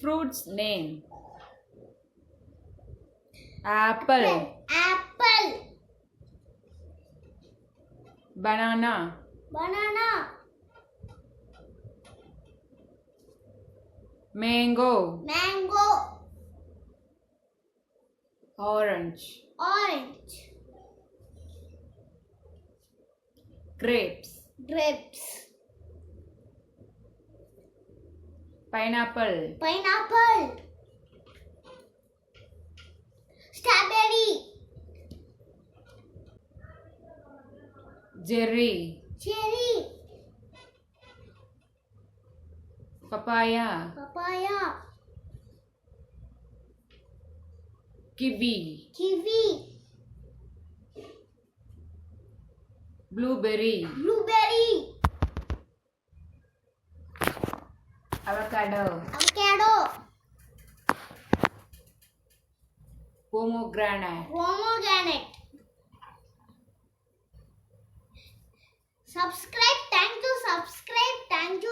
Fruit's name. Apple. Apple. Banana. Banana. Mango. Mango. Orange. Orange. Grapes. Grapes. Pineapple. Pineapple. Strawberry. Cherry. Cherry. Papaya. Papaya. Kiwi. Kiwi. Blueberry. Blueberry. Avocado. Avocado. Pomegranate. Pomegranate. Subscribe. Thank you. Subscribe. Thank you.